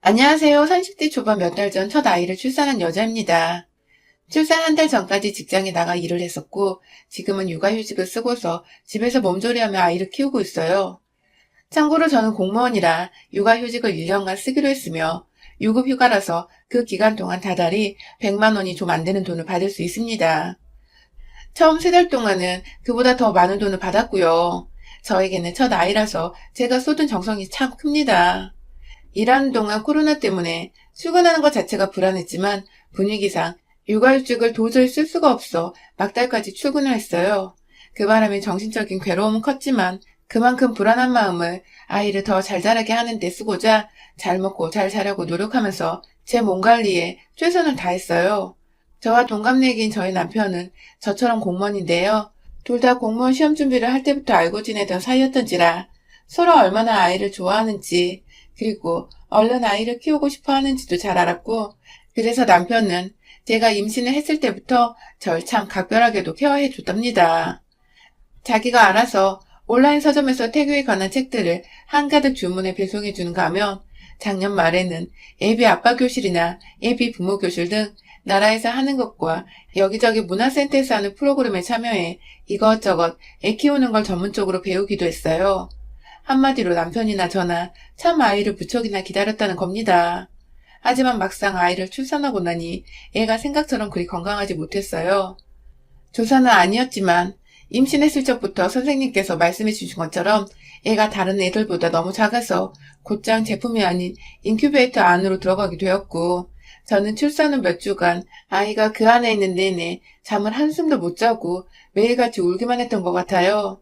안녕하세요. 30대 초반 몇 달 전 첫 아이를 출산한 여자입니다. 출산 한 달 전까지 직장에 나가 일을 했었고, 지금은 육아휴직을 쓰고서 집에서 몸조리하며 아이를 키우고 있어요. 참고로 저는 공무원이라 육아휴직을 1년간 쓰기로 했으며, 유급휴가라서 그 기간 동안 다달이 100만 원이 좀 안 되는 돈을 받을 수 있습니다. 처음 3달 동안은 그보다 더 많은 돈을 받았고요. 저에게는 첫 아이라서 제가 쏟은 정성이 참 큽니다. 일하는 동안 코로나 때문에 출근하는 것 자체가 불안했지만 분위기상 육아휴직을 도저히 쓸 수가 없어 막달까지 출근을 했어요. 그 바람에 정신적인 괴로움은 컸지만 그만큼 불안한 마음을 아이를 더 잘 자라게 하는 데 쓰고자 잘 먹고 잘 자라고 노력하면서 제 몸 관리에 최선을 다했어요. 저와 동갑내기인 저희 남편은 저처럼 공무원인데요. 둘 다 공무원 시험 준비를 할 때부터 알고 지내던 사이였던지라 서로 얼마나 아이를 좋아하는지 그리고 얼른 아이를 키우고 싶어 하는지도 잘 알았고, 그래서 남편은 제가 임신을 했을 때부터 절 참 각별하게도 케어해 줬답니다. 자기가 알아서 온라인 서점에서 태교에 관한 책들을 한가득 주문해 배송해 주는가 하면 작년 말에는 예비 아빠 교실이나 예비 부모 교실 등 나라에서 하는 것과 여기저기 문화센터에서 하는 프로그램에 참여해 이것저것 애 키우는 걸 전문적으로 배우기도 했어요. 한마디로 남편이나 저나 참 아이를 무척이나 기다렸다는 겁니다. 하지만 막상 아이를 출산하고 나니 애가 생각처럼 그리 건강하지 못했어요. 조사는 아니었지만 임신했을 적부터 선생님께서 말씀해 주신 것처럼 애가 다른 애들보다 너무 작아서 곧장 제품이 아닌 인큐베이터 안으로 들어가게 되었고, 저는 출산 후 몇 주간 아이가 그 안에 있는 내내 잠을 한숨도 못 자고 매일같이 울기만 했던 것 같아요.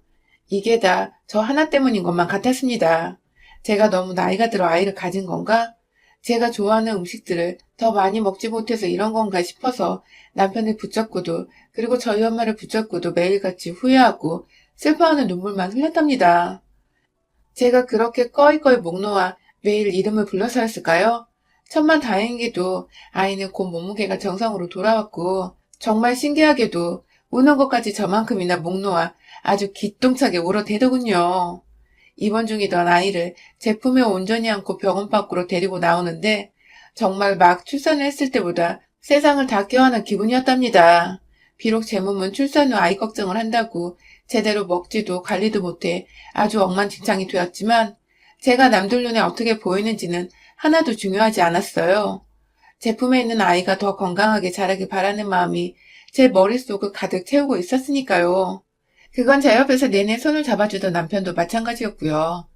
이게 다 저 하나 때문인 것만 같았습니다. 제가 너무 나이가 들어 아이를 가진 건가? 제가 좋아하는 음식들을 더 많이 먹지 못해서 이런 건가 싶어서 남편을 붙잡고도 그리고 저희 엄마를 붙잡고도 매일같이 후회하고 슬퍼하는 눈물만 흘렸답니다. 제가 그렇게 꺼이꺼이 목 놓아 매일 이름을 불러서 했을까요? 천만 다행히도 아이는 곧 몸무게가 정상으로 돌아왔고 정말 신기하게도 우는 것까지 저만큼이나 목 놓아 아주 기똥차게 울어대더군요. 입원 중이던 아이를 제품에 온전히 안고 병원 밖으로 데리고 나오는데 정말 막 출산을 했을 때보다 세상을 다 껴안은 기분이었답니다. 비록 제 몸은 출산 후 아이 걱정을 한다고 제대로 먹지도 관리도 못해 아주 엉망진창이 되었지만 제가 남들 눈에 어떻게 보이는지는 하나도 중요하지 않았어요. 제품에 있는 아이가 더 건강하게 자라길 바라는 마음이 제 머릿속을 가득 채우고 있었으니까요. 그건 제 옆에서 내내 손을 잡아주던 남편도 마찬가지였고요.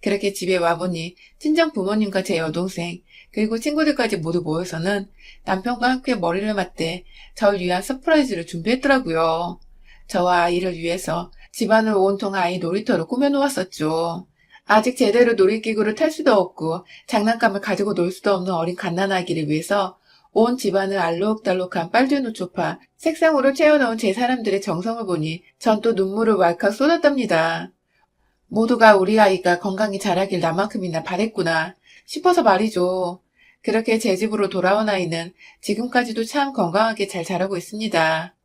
그렇게 집에 와보니 친정 부모님과 제 여동생 그리고 친구들까지 모두 모여서는 남편과 함께 머리를 맞대 절 위한 서프라이즈를 준비했더라고요. 저와 아이를 위해서 집안을 온통 아이 놀이터로 꾸며놓았었죠. 아직 제대로 놀이기구를 탈 수도 없고 장난감을 가지고 놀 수도 없는 어린 갓난아기를 위해서 온 집안을 알록달록한 빨주노 소파, 색상으로 채워놓은 제 사람들의 정성을 보니 전 또 눈물을 왈칵 쏟았답니다. 모두가 우리 아이가 건강히 자라길 나만큼이나 바랬구나 싶어서 말이죠. 그렇게 제 집으로 돌아온 아이는 지금까지도 참 건강하게 잘 자라고 있습니다.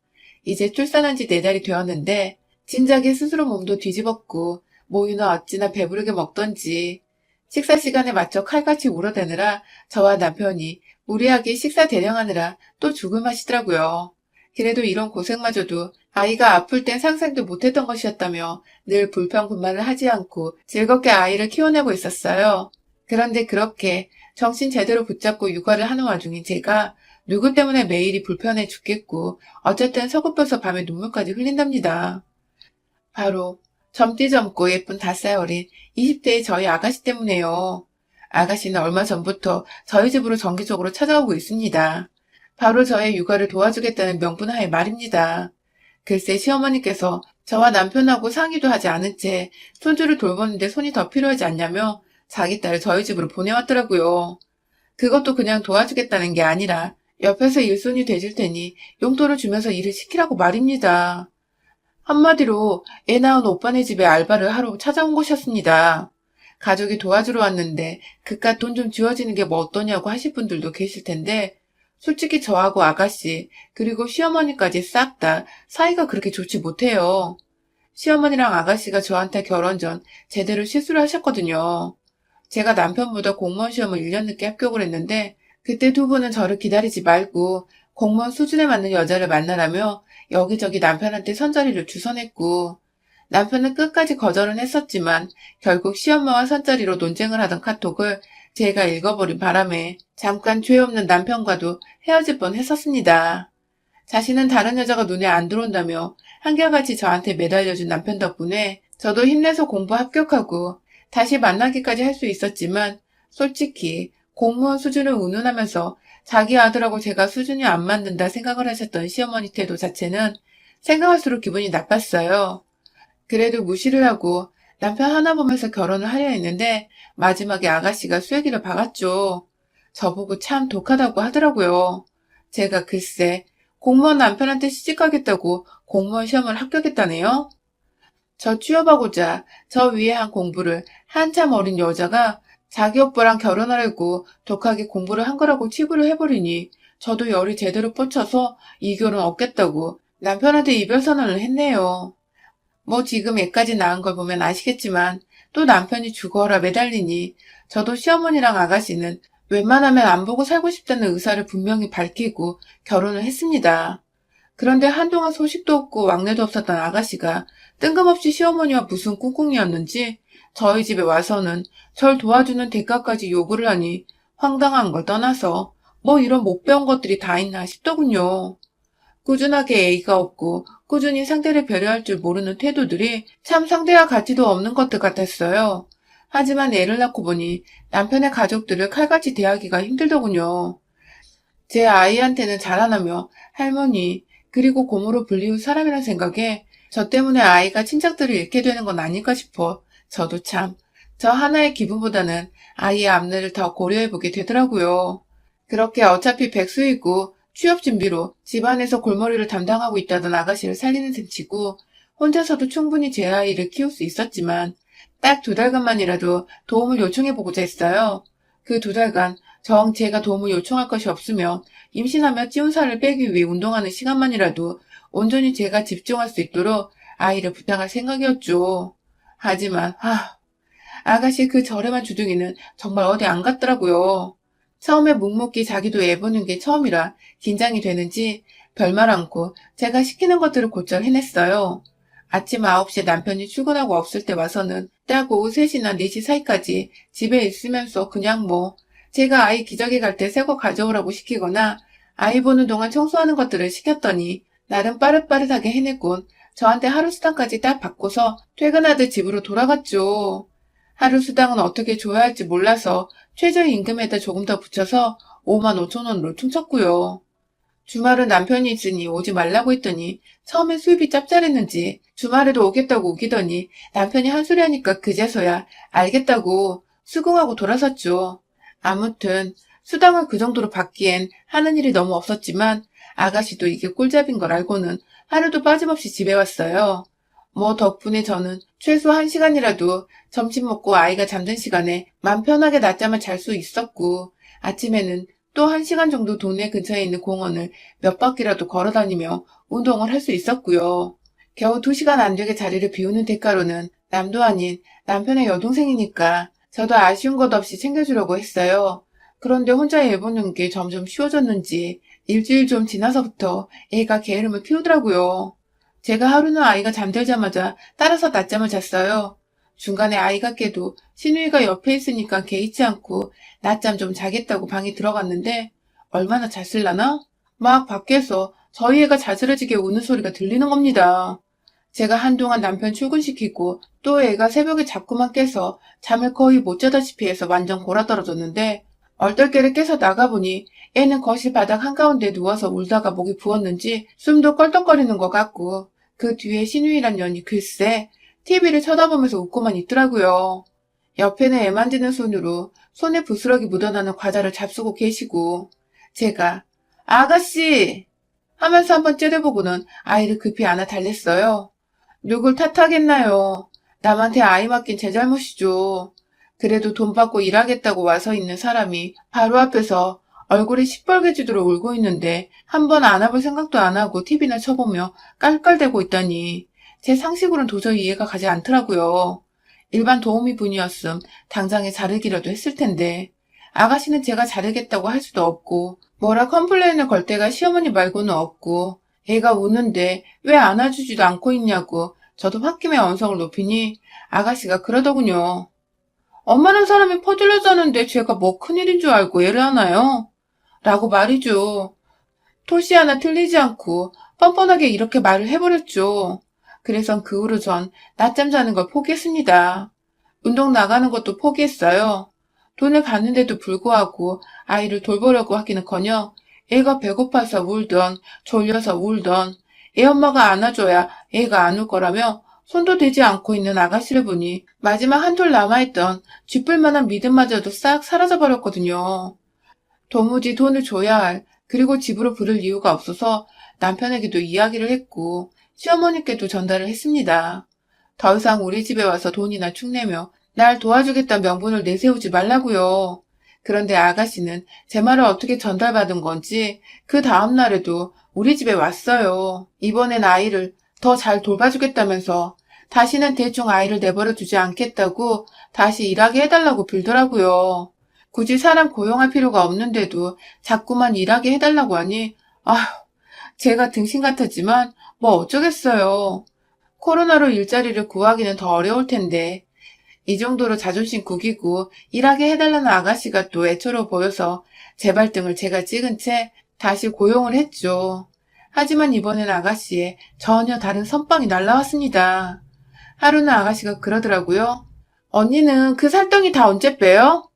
이제 출산한 지 4달이 되었는데 진작에 스스로 몸도 뒤집었고 모유는 어찌나 배부르게 먹던지 식사 시간에 맞춰 칼같이 울어대느라 저와 남편이 무리하게 식사 대령하느라 또 죽을 맛이더라고요. 그래도 이런 고생마저도 아이가 아플 땐 상상도 못했던 것이었다며 늘 불평불만을 하지 않고 즐겁게 아이를 키워내고 있었어요. 그런데 그렇게 정신 제대로 붙잡고 육아를 하는 와중에 제가 누구 때문에 매일이 불편해 죽겠고 어쨌든 서글퍼서 밤에 눈물까지 흘린답니다. 바로 젊디 젊고 예쁜 5살 어린 20대의 저희 아가씨 때문에요. 아가씨는 얼마 전부터 저희 집으로 정기적으로 찾아오고 있습니다. 바로 저의 육아를 도와주겠다는 명분하에 말입니다. 글쎄 시어머니께서 저와 남편하고 상의도 하지 않은 채 손주를 돌보는데 손이 더 필요하지 않냐며 자기 딸을 저희 집으로 보내왔더라고요. 그것도 그냥 도와주겠다는 게 아니라 옆에서 일손이 돼줄 테니 용돈을 주면서 일을 시키라고 말입니다. 한마디로 애 낳은 오빠네 집에 알바를 하러 찾아온 것이었습니다. 가족이 도와주러 왔는데 그깟 돈 좀 지워지는 게 뭐 어떠냐고 하실 분들도 계실 텐데 솔직히 저하고 아가씨 그리고 시어머니까지 싹 다 사이가 그렇게 좋지 못해요. 시어머니랑 아가씨가 저한테 결혼 전 제대로 실수를 하셨거든요. 제가 남편보다 공무원 시험을 1년 늦게 합격을 했는데 그때 두 분은 저를 기다리지 말고 공무원 수준에 맞는 여자를 만나라며 여기저기 남편한테 선자리를 주선했고 남편은 끝까지 거절은 했었지만 결국 시엄마와 선자리로 논쟁을 하던 카톡을 제가 읽어버린 바람에 잠깐 죄 없는 남편과도 헤어질 뻔 했었습니다. 자신은 다른 여자가 눈에 안 들어온다며 한결같이 저한테 매달려준 남편 덕분에 저도 힘내서 공부 합격하고 다시 만나기까지 할 수 있었지만 솔직히 공무원 수준을 운운하면서 자기 아들하고 제가 수준이 안 맞는다 생각을 하셨던 시어머니 태도 자체는 생각할수록 기분이 나빴어요. 그래도 무시를 하고 남편 하나 보면서 결혼을 하려 했는데 마지막에 아가씨가 쐐기를 박았죠. 저보고 참 독하다고 하더라고요. 제가 글쎄 공무원 남편한테 시집가겠다고 공무원 시험을 합격했다네요. 저 취업하고자 저 위에 한 공부를 한참 어린 여자가 자기 오빠랑 결혼하려고 독하게 공부를 한 거라고 치부를 해버리니 저도 열이 제대로 뻗쳐서 이 결혼 없겠다고 남편한테 이별 선언을 했네요. 뭐 지금 애까지 낳은 걸 보면 아시겠지만 또 남편이 죽어라 매달리니 저도 시어머니랑 아가씨는 웬만하면 안 보고 살고 싶다는 의사를 분명히 밝히고 결혼을 했습니다. 그런데 한동안 소식도 없고 왕래도 없었던 아가씨가 뜬금없이 시어머니와 무슨 꿍꿍이었는지 저희 집에 와서는 절 도와주는 대가까지 요구를 하니 황당한 걸 떠나서 뭐 이런 못 배운 것들이 다 있나 싶더군요. 꾸준하게 애가 없고 꾸준히 상대를 배려할 줄 모르는 태도들이 참 상대와 가치도 없는 것들 같았어요. 하지만 애를 낳고 보니 남편의 가족들을 칼같이 대하기가 힘들더군요. 제 아이한테는 자라나며 할머니 그리고 고모로 불리울 사람이란 생각에 저 때문에 아이가 친척들을 잃게 되는 건 아닐까 싶어 저도 참 저 하나의 기분보다는 아이의 앞날을 더 고려해보게 되더라고요. 그렇게 어차피 백수이고 취업 준비로 집안에서 골머리를 담당하고 있다던 아가씨를 살리는 셈치고 혼자서도 충분히 제 아이를 키울 수 있었지만 딱 2달간만이라도 도움을 요청해보고자 했어요. 그 2달간 정 제가 도움을 요청할 것이 없으며 임신하며 찌운 살을 빼기 위해 운동하는 시간만이라도 온전히 제가 집중할 수 있도록 아이를 부탁할 생각이었죠. 하지만 아가씨 그 저렴한 주둥이는 정말 어디 안 갔더라고요. 처음에 묵묵히 자기도 애보는 게 처음이라 긴장이 되는지 별말 않고 제가 시키는 것들을 곧잘 해냈어요. 아침 9시에 남편이 출근하고 없을 때 와서는 딱 오후 3시나 4시 사이까지 집에 있으면서 그냥 제가 아이 기저귀 갈 때 새 거 가져오라고 시키거나 아이 보는 동안 청소하는 것들을 시켰더니 나름 빠릇빠릇하게 해냈곤 저한테 하루 수당까지 딱 받고서 퇴근하듯 집으로 돌아갔죠. 하루 수당은 어떻게 줘야 할지 몰라서 최저임금에다 조금 더 붙여서 5만 5천 원으로 퉁쳤고요. 주말은 남편이 있으니 오지 말라고 했더니 처음엔 수입이 짭짤했는지 주말에도 오겠다고 우기더니 남편이 한 소리 하니까 그제서야 알겠다고 수긍하고 돌아섰죠. 아무튼 수당을 그 정도로 받기엔 하는 일이 너무 없었지만 아가씨도 이게 꿀잡인 걸 알고는 하루도 빠짐없이 집에 왔어요. 덕분에 저는 최소 1시간이라도 점심 먹고 아이가 잠든 시간에 맘 편하게 낮잠을 잘 수 있었고 아침에는 또 1시간 정도 동네 근처에 있는 공원을 몇 바퀴라도 걸어다니며 운동을 할 수 있었고요. 겨우 2시간 안 되게 자리를 비우는 대가로는 남도 아닌 남편의 여동생이니까 저도 아쉬운 것 없이 챙겨주려고 했어요. 그런데 혼자 애 보는 게 점점 쉬워졌는지 일주일 좀 지나서부터 애가 게으름을 피우더라고요. 제가 하루는 아이가 잠들자마자 따라서 낮잠을 잤어요. 중간에 아이가 깨도 신우이가 옆에 있으니까 개의치 않고 낮잠 좀 자겠다고 방에 들어갔는데 얼마나 잤을라나? 막 밖에서 저희 애가 자스러지게 우는 소리가 들리는 겁니다. 제가 한동안 남편 출근시키고 또 애가 새벽에 자꾸만 깨서 잠을 거의 못 자다시피 해서 완전 골아떨어졌는데 얼떨결에 깨서 나가보니 애는 거실 바닥 한가운데 누워서 울다가 목이 부었는지 숨도 껄떡거리는 것 같고 그 뒤에 신우이란 년이 글쎄 TV를 쳐다보면서 웃고만 있더라고요. 옆에는 애 만지는 손으로 손에 부스러기 묻어나는 과자를 잡수고 계시고 제가 아가씨 하면서 한번 째려보고는 아이를 급히 안아 달랬어요. 누굴 탓하겠나요. 남한테 아이 맡긴 제 잘못이죠. 그래도 돈 받고 일하겠다고 와서 있는 사람이 바로 앞에서 얼굴이 시뻘개지도록 울고 있는데 한 번 안아볼 생각도 안 하고 TV나 쳐보며 깔깔대고 있다니 제 상식으로는 도저히 이해가 가지 않더라고요. 일반 도우미 분이었음 당장에 자르기라도 했을 텐데 아가씨는 제가 자르겠다고 할 수도 없고 뭐라 컴플레인을 걸 데가 시어머니 말고는 없고 애가 우는데 왜 안아주지도 않고 있냐고 저도 홧김에 언성을 높이니 아가씨가 그러더군요. 엄마란 사람이 퍼들려 자는데 제가 뭐 큰일인 줄 알고 애를 하나요? 라고 말이죠. 토시 하나 틀리지 않고 뻔뻔하게 이렇게 말을 해버렸죠. 그래서 그 후로 전 낮잠 자는 걸 포기했습니다. 운동 나가는 것도 포기했어요. 돈을 받는데도 불구하고 아이를 돌보려고 하기는커녕 애가 배고파서 울던 졸려서 울던 애 엄마가 안아줘야 애가 안 울 거라며 손도 대지 않고 있는 아가씨를 보니 마지막 한 톨 남아있던 쥐뿔만한 믿음마저도 싹 사라져버렸거든요. 도무지 돈을 줘야 할 그리고 집으로 부를 이유가 없어서 남편에게도 이야기를 했고 시어머니께도 전달을 했습니다. 더 이상 우리 집에 와서 돈이나 축내며 날 도와주겠다는 명분을 내세우지 말라고요. 그런데 아가씨는 제 말을 어떻게 전달받은 건지 그 다음날에도 우리 집에 왔어요. 이번엔 아이를 더 잘 돌봐주겠다면서 다시는 대충 아이를 내버려 두지 않겠다고 다시 일하게 해달라고 빌더라고요. 굳이 사람 고용할 필요가 없는데도 자꾸만 일하게 해달라고 하니 아휴, 제가 등신 같았지만 뭐 어쩌겠어요. 코로나로 일자리를 구하기는 더 어려울 텐데 이 정도로 자존심 구기고 일하게 해달라는 아가씨가 또 애처로 보여서 제 발등을 제가 찍은 채 다시 고용을 했죠. 하지만 이번엔 아가씨의 전혀 다른 선빵이 날라왔습니다. 하루는 아가씨가 그러더라고요. 언니는 그 살덩이 다 언제 빼요?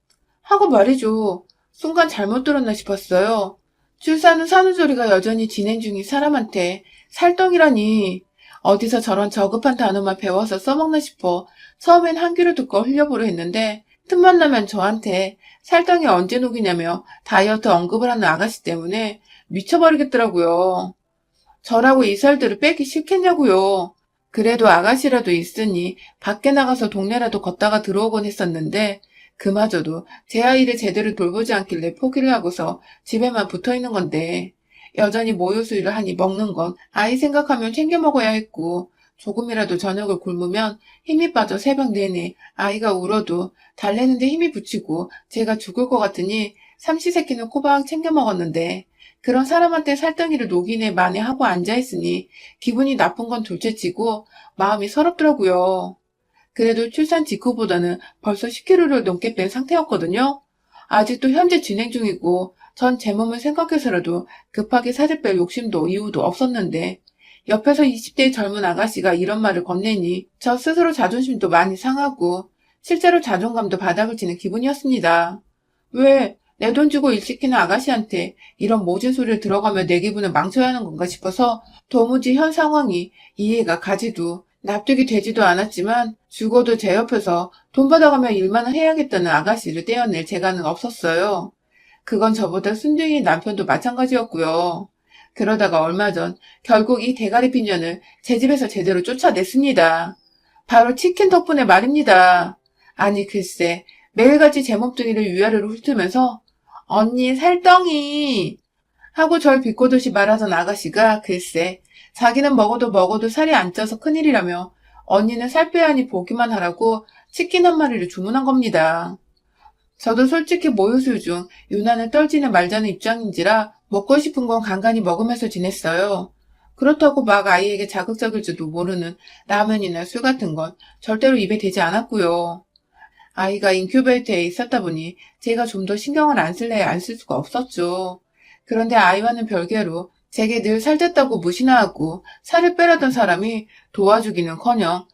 하고 말이죠. 순간 잘못 들었나 싶었어요. 출산 후 산후조리가 여전히 진행 중인 사람한테 살덩이라니 어디서 저런 저급한 단어만 배워서 써먹나 싶어 처음엔 한 귀로 듣고 흘려보려 했는데 틈만 나면 저한테 살덩이 언제 녹이냐며 다이어트 언급을 하는 아가씨 때문에 미쳐버리겠더라고요. 저라고 이 살들을 빼기 싫겠냐고요. 그래도 아가씨라도 있으니 밖에 나가서 동네라도 걷다가 들어오곤 했었는데 그마저도 제 아이를 제대로 돌보지 않길래 포기를 하고서 집에만 붙어있는 건데 여전히 모유수유를 하니 먹는 건 아이 생각하면 챙겨 먹어야 했고 조금이라도 저녁을 굶으면 힘이 빠져 새벽 내내 아이가 울어도 달래는데 힘이 붙이고 제가 죽을 것 같으니 삼시세끼는 꼬박 챙겨 먹었는데 그런 사람한테 살덩이를 녹이네 마네 하고 앉아있으니 기분이 나쁜 건 둘째치고 마음이 서럽더라고요. 그래도 출산 직후보다는 벌써 10kg를 넘게 뺀 상태였거든요. 아직도 현재 진행 중이고 전 제 몸을 생각해서라도 급하게 살을 뺄 욕심도 이유도 없었는데 옆에서 20대의 젊은 아가씨가 이런 말을 건네니 저 스스로 자존심도 많이 상하고 실제로 자존감도 바닥을 치는 기분이었습니다. 왜 내 돈 주고 일 시키는 아가씨한테 이런 모진 소리를 들어가며 내 기분을 망쳐야 하는 건가 싶어서 도무지 현 상황이 이해가 가지도 납득이 되지도 않았지만 죽어도 제 옆에서 돈 받아가며 일만 해야겠다는 아가씨를 떼어낼 재간은 없었어요. 그건 저보다 순둥이인 남편도 마찬가지였고요. 그러다가 얼마 전 결국 이 대가리 빈년을 제 집에서 제대로 쫓아냈습니다. 바로 치킨 덕분에 말입니다. 아니 글쎄 매일같이 제 몸뚱이를 위아래로 훑으면서 언니 살덩이 하고 절 비꼬듯이 말하던 아가씨가 글쎄 자기는 먹어도 살이 안 쪄서 큰일이라며 언니는 살 빼야 하니 보기만 하라고 치킨 한 마리를 주문한 겁니다. 저도 솔직히 모유수유 중 유난을 떨지는 말자는 입장인지라 먹고 싶은 건 간간히 먹으면서 지냈어요. 그렇다고 막 아이에게 자극적일지도 모르는 라면이나 술 같은 건 절대로 입에 대지 않았고요. 아이가 인큐베이터에 있었다 보니 제가 좀 더 신경을 안 쓸래야 안 쓸 수가 없었죠. 그런데 아이와는 별개로 제게 늘 살쪘다고 무시나 하고 살을 빼라던 사람이 도와주기는커녕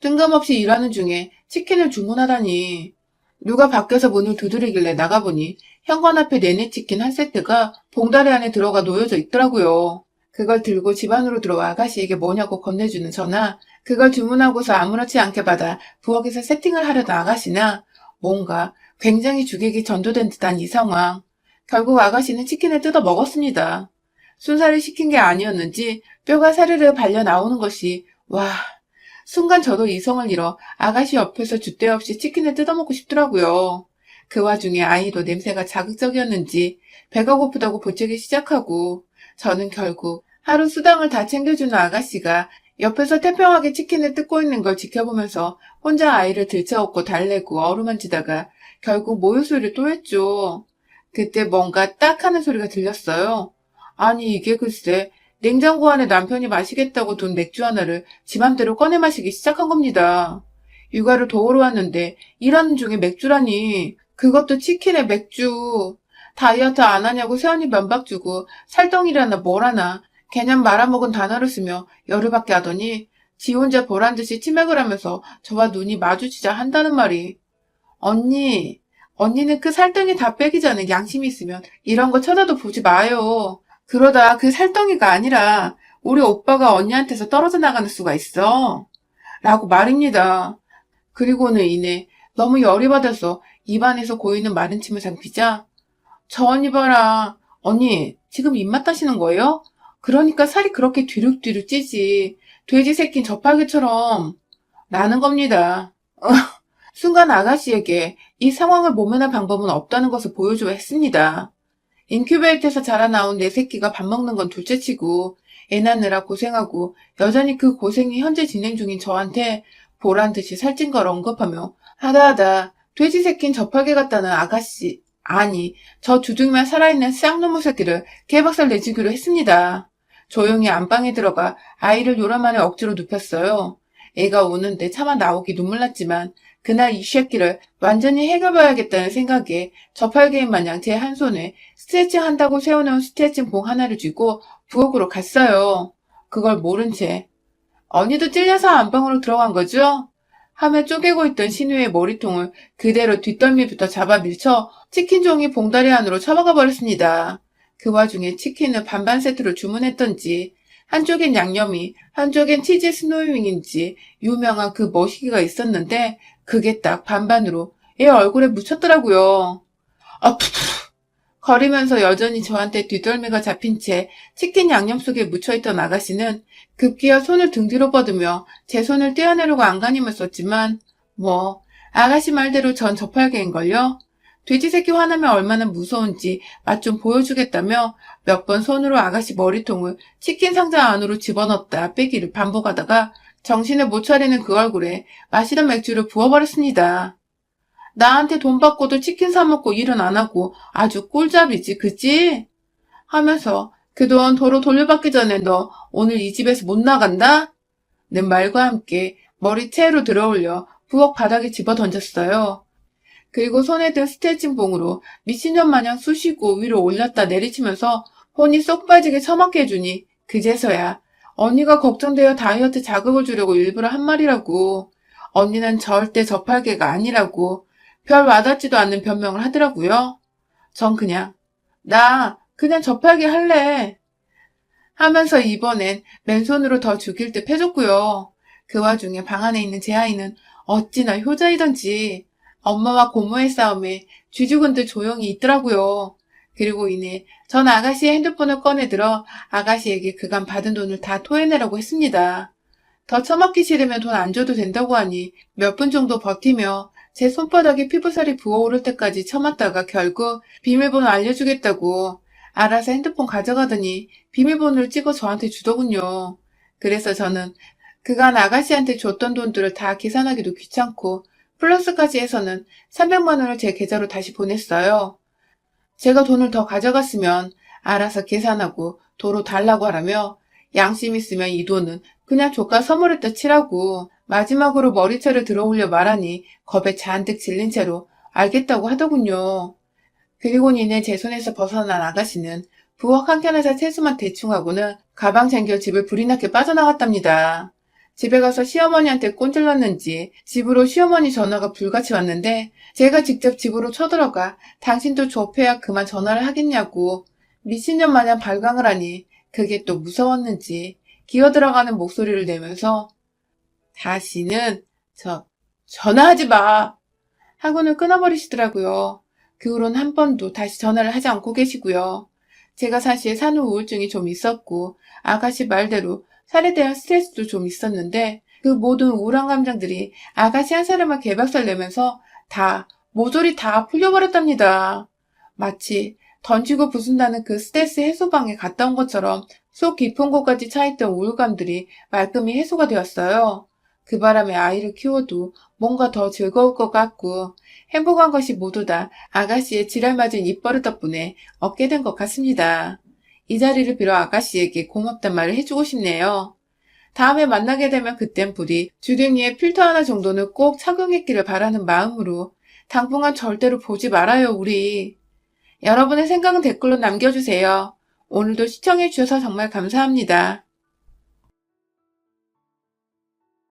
뜬금없이 일하는 중에 치킨을 주문하다니. 누가 밖에서 문을 두드리길래 나가보니 현관 앞에 내내치킨 한 세트가 봉다리 안에 들어가 놓여져 있더라고요. 그걸 들고 집 안으로 들어와 아가씨에게 뭐냐고 건네주는 저나 그걸 주문하고서 아무렇지 않게 받아 부엌에서 세팅을 하려던 아가씨나 뭔가 굉장히 주객이 전도된 듯한 이 상황. 결국 아가씨는 치킨을 뜯어 먹었습니다. 순살을 시킨 게 아니었는지 뼈가 사르르 발려 나오는 것이 와 순간 저도 이성을 잃어 아가씨 옆에서 줏대 없이 치킨을 뜯어먹고 싶더라고요. 그 와중에 아이도 냄새가 자극적이었는지 배가 고프다고 보채기 시작하고 저는 결국 하루 수당을 다 챙겨주는 아가씨가 옆에서 태평하게 치킨을 뜯고 있는 걸 지켜보면서 혼자 아이를 들쳐업고 달래고 어루만지다가 결국 모유 수유를 또 했죠. 그때 뭔가 딱 하는 소리가 들렸어요. 아니 이게 글쎄 냉장고 안에 남편이 마시겠다고 둔 맥주 하나를 지 맘대로 꺼내 마시기 시작한 겁니다. 육아를 도우러 왔는데 일하는 중에 맥주라니. 그것도 치킨에 맥주. 다이어트 안 하냐고 세연이 면박 주고 살덩이라나 뭐라나 개념 말아먹은 단어를 쓰며 열을 받게 하더니 지 혼자 보란듯이 치맥을 하면서 저와 눈이 마주치자 한다는 말이. 언니, 언니는 그 살덩이 다 빼기 전에 양심이 있으면 이런 거 쳐다도 보지 마요. 그러다 그 살덩이가 아니라 우리 오빠가 언니한테서 떨어져 나가는 수가 있어. 라고 말입니다. 그리고는 이내 너무 열이 받아서 입안에서 고이는 마른 침을 삼키자 저 언니 봐라. 언니 지금 입맛 다시는 거예요? 그러니까 살이 그렇게 뒤룩뒤룩 찌지. 돼지 새낀 저팔계처럼 나는 겁니다. 순간 아가씨에게 이 상황을 모면할 방법은 없다는 것을 보여줘야 했습니다. 인큐베이터에서 자라나온 내 새끼가 밥 먹는 건 둘째치고 애 낳느라 고생하고 여전히 그 고생이 현재 진행 중인 저한테 보란듯이 살찐 걸 언급하며 하다하다 돼지 새낀 저팔계 같다는 아가씨 아니 저 주둥이만 살아있는 쌍놈의 새끼를 개박살 내주기로 했습니다. 조용히 안방에 들어가 아이를 요란만에 억지로 눕혔어요. 애가 우는데 차마 나오기 눈물 났지만 그날 이 새끼를 완전히 해결봐야겠다는 생각에 저팔계인 마냥 제 한 손에 스트레칭 한다고 세워놓은 스트레칭 봉 하나를 쥐고 부엌으로 갔어요. 그걸 모른 채 언니도 찔려서 안방으로 들어간 거죠? 하며 쪼개고 있던 신우의 머리통을 그대로 뒷덜미부터 잡아 밀쳐 치킨 종이 봉다리 안으로 처박아 버렸습니다. 그 와중에 치킨을 반반 세트로 주문했던지 한쪽엔 양념이 한쪽엔 치즈 스노우윙인지 유명한 그 머시기가 있었는데 그게 딱 반반으로 얘 얼굴에 묻혔더라고요. 푸푸 거리면서 여전히 저한테 뒷덜미가 잡힌 채 치킨 양념 속에 묻혀있던 아가씨는 급기야 손을 등 뒤로 뻗으며 제 손을 떼어내려고 안간힘을 썼지만 아가씨 말대로 전 저팔계인걸요. 돼지 새끼 화나면 얼마나 무서운지 맛 좀 보여주겠다며 몇 번 손으로 아가씨 머리통을 치킨 상자 안으로 집어넣었다 빼기를 반복하다가 정신을 못 차리는 그 얼굴에 마시던 맥주를 부어버렸습니다. 나한테 돈 받고도 치킨 사 먹고 일은 안 하고 아주 꿀잡이지, 그치? 하면서 그 돈 도로 돌려받기 전에 너 오늘 이 집에서 못 나간다? 는 말과 함께 머리 채로 들어올려 부엌 바닥에 집어 던졌어요. 그리고 손에 든 스트레칭 봉으로 미친년 마냥 쑤시고 위로 올렸다 내리치면서 혼이 쏙 빠지게 처먹게 해주니 그제서야 언니가 걱정되어 다이어트 자극을 주려고 일부러 한 말이라고. 언니는 절대 저팔계가 아니라고 별 와닿지도 않는 변명을 하더라고요. 전 나 그냥 저팔계 할래 하면서 이번엔 맨손으로 더 죽일 듯 해줬고요. 그 와중에 방 안에 있는 제 아이는 어찌나 효자이던지 엄마와 고모의 싸움에 쥐죽은 듯 조용히 있더라고요. 그리고 이내 전 아가씨의 핸드폰을 꺼내들어 아가씨에게 그간 받은 돈을 다 토해내라고 했습니다. 더 처먹기 싫으면 돈 안 줘도 된다고 하니 몇 분 정도 버티며 제 손바닥에 피부살이 부어오를 때까지 참았다가 결국 비밀번호 알려주겠다고 알아서 핸드폰 가져가더니 비밀번호를 찍어 저한테 주더군요. 그래서 저는 그간 아가씨한테 줬던 돈들을 다 계산하기도 귀찮고 플러스까지 해서는 300만 원을 제 계좌로 다시 보냈어요. 제가 돈을 더 가져갔으면 알아서 계산하고 도로 달라고 하라며 양심 있으면 이 돈은 그냥 조카 선물했다 치라고 마지막으로 머리채를 들어올려 말하니 겁에 잔뜩 질린 채로 알겠다고 하더군요. 그리고 니네 제 손에서 벗어난 아가씨는 부엌 한켠에서 세수만 대충 하고는 가방 챙겨 집을 불이 나게 빠져나갔답니다. 집에 가서 시어머니한테 꼰질렀는지 집으로 시어머니 전화가 불같이 왔는데 제가 직접 집으로 쳐들어가 당신도 좁혀야 그만 전화를 하겠냐고 미친년 마냥 발광을 하니 그게 또 무서웠는지 기어들어가는 목소리를 내면서 다시는 전화하지 마 하고는 끊어버리시더라고요. 그 후로는 한 번도 다시 전화를 하지 않고 계시고요. 제가 사실 산후 우울증이 좀 있었고 아가씨 말대로 살에 대한 스트레스도 좀 있었는데 그 모든 우울한 감정들이 아가씨 한 사람을 개박살 내면서 모조리 다 풀려버렸답니다. 마치 던지고 부순다는 그 스트레스 해소방에 갔다 온 것처럼 속 깊은 곳까지 차있던 우울감들이 말끔히 해소가 되었어요. 그 바람에 아이를 키워도 뭔가 더 즐거울 것 같고 행복한 것이 모두 다 아가씨의 지랄맞은 입버릇 덕분에 얻게 된 것 같습니다. 이 자리를 빌어 아가씨에게 고맙단 말을 해주고 싶네요. 다음에 만나게 되면 그땐 부디 주둥이에 필터 하나 정도는 꼭 착용했기를 바라는 마음으로 당분간 절대로 보지 말아요, 우리. 여러분의 생각은 댓글로 남겨주세요. 오늘도 시청해주셔서 정말 감사합니다.